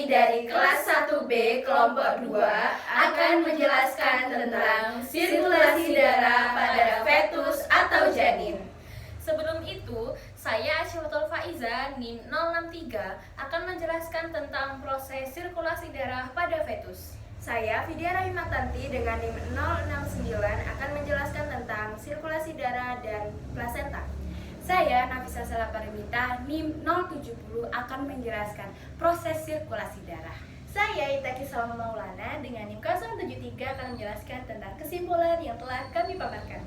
dari kelas 1B kelompok 2 akan menjelaskan tentang sirkulasi darah pada fetus atau janin. Sebelum itu, saya Asyifatul Faiza, NIM 063, akan menjelaskan tentang proses sirkulasi darah pada fetus. Saya Vidya Rahimatanti dengan NIM 069 akan menjelaskan tentang sirkulasi darah dan plasenta. Saya Nafisa Salaparimita NIM 070 akan menjelaskan proses sirkulasi darah. Saya Itaki Salma Maulana dengan NIM 073 akan menjelaskan tentang kesimpulan yang telah kami paparkan.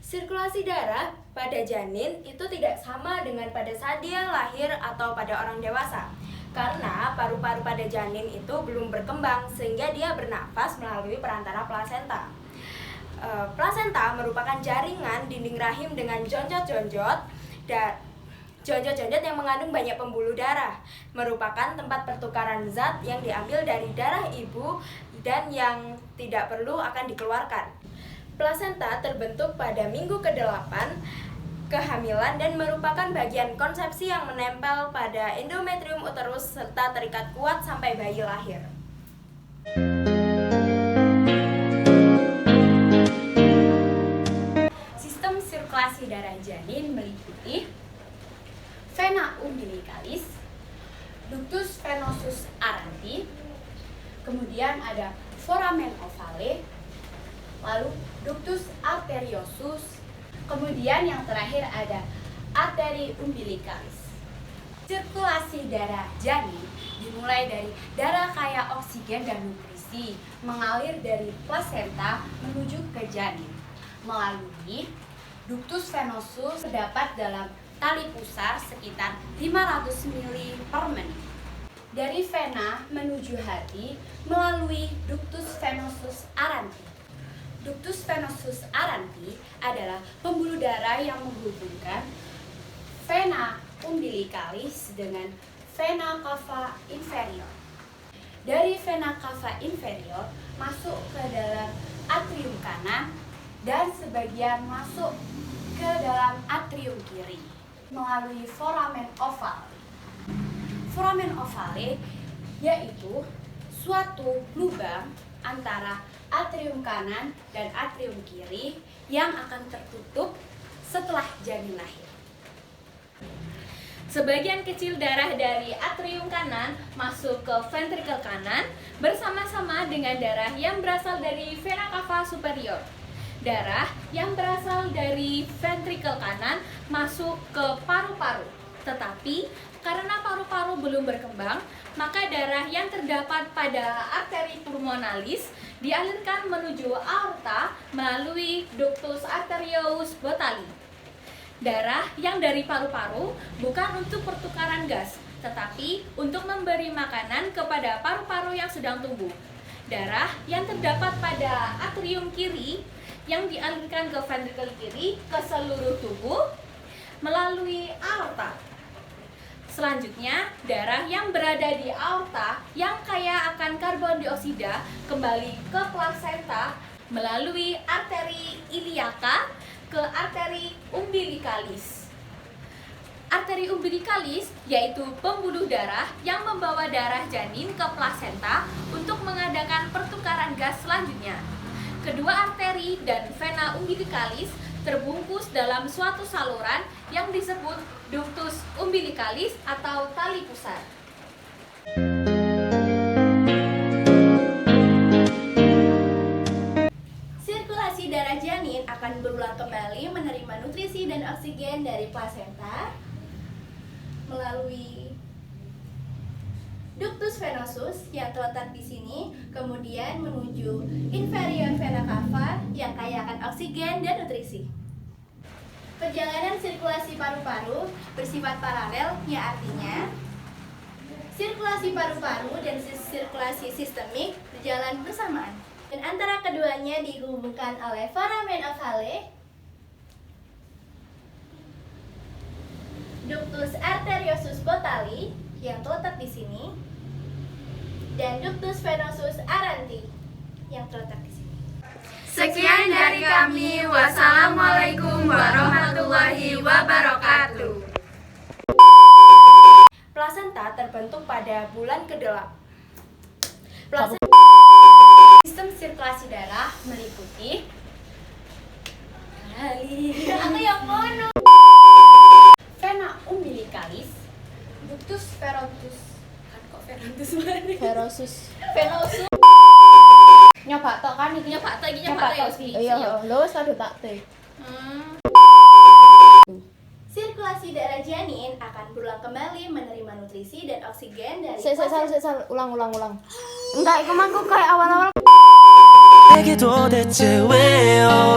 Sirkulasi darah pada janin itu tidak sama dengan pada saat dia lahir atau pada orang dewasa. Karena paru-paru pada janin itu belum berkembang sehingga dia bernafas melalui perantara plasenta. Plasenta merupakan jaringan dinding rahim dengan jonjot-jonjot dan jonjot-jonjot yang mengandung banyak pembuluh darah, merupakan tempat pertukaran zat yang diambil dari darah ibu dan yang tidak perlu akan dikeluarkan. Plasenta terbentuk pada minggu ke-8 kehamilan dan merupakan bagian konsepsi yang menempel pada endometrium uterus serta terikat kuat sampai bayi lahir. Sistem sirkulasi darah janin meliputi vena umbilicalis, ductus venosus aranti, kemudian ada foramen ovale, lalu ductus arteriosus, kemudian yang terakhir ada arteri umbilicalis. Sirkulasi darah janin dimulai dari darah kaya oksigen dan nutrisi mengalir dari plasenta menuju ke janin melalui ductus venosus terdapat dalam tali pusar sekitar 500 ml per menit. Dari vena menuju hati melalui ductus venosus aranti. Ductus venosus aranti adalah pembuluh darah yang menghubungkan vena umbilicalis dengan vena cava inferior. Dari vena cava inferior masuk ke dalam atrium kanan dan sebagian masuk ke dalam atrium kiri melalui foramen ovale. Foramen ovale yaitu suatu lubang antara atrium kanan dan atrium kiri yang akan tertutup setelah janin lahir. Sebagian kecil darah dari atrium kanan masuk ke ventrikel kanan bersama-sama dengan darah yang berasal dari vena cava superior. Darah yang berasal dari ventrikel kanan masuk ke paru-paru. Tetapi karena paru-paru belum berkembang, maka darah yang terdapat pada arteri pulmonalis dialirkan menuju aorta melalui ductus arteriosus botali. Darah yang dari paru-paru bukan untuk pertukaran gas, tetapi untuk memberi makanan kepada paru-paru yang sedang tumbuh. Darah yang terdapat pada atrium kiri yang dialirkan ke ventrikel kiri ke seluruh tubuh melalui aorta. Selanjutnya, darah yang berada di aorta yang kaya akan karbon dioksida kembali ke plasenta melalui arteri iliaka ke arteri umbilicalis. Arteri umbilicalis yaitu pembuluh darah yang membawa darah janin ke plasenta untuk mengadakan pertukaran gas selanjutnya. Kedua arteri dan vena umbilicalis terbungkus dalam suatu saluran yang disebut ductus umbilicalis atau tali pusar. Sirkulasi darah janin akan berulang kembali menerima nutrisi dan oksigen dari plasenta melalui ductus venosus yang terletak di sini, kemudian menuju inferior vena cava yang kaya akan oksigen dan nutrisi. Perjalanan sirkulasi paru-paru bersifat paralel, yang artinya sirkulasi paru-paru dan sirkulasi sistemik berjalan bersamaan. Dan antara keduanya dihubungkan oleh foramen ovale, ductus arteriosus botali yang terletak di sini, dan ductus venosus aranti yang terletak di sini. Sekian dari kami. Wassalamualaikum warahmatullahi wabarakatuh. terbentuk pada bulan ke-8. Sistem sirkulasi darah meliputi Aku yang mono. vena umbilicalis, Ductus ferotus. kan kok verantus mana? Verosus. Venosus. Nyoba tok kan iki. Nyoba tok iki Nyoba nyoba tok. tok. Iya, lho wis kado tak teh. Sirkulasi darah janin akan berulang kembali menerima nutrisi dan oksigen dari Sal, ulang. Enggak, iku mangku kayak awal-awal. 이게 도대체 왜요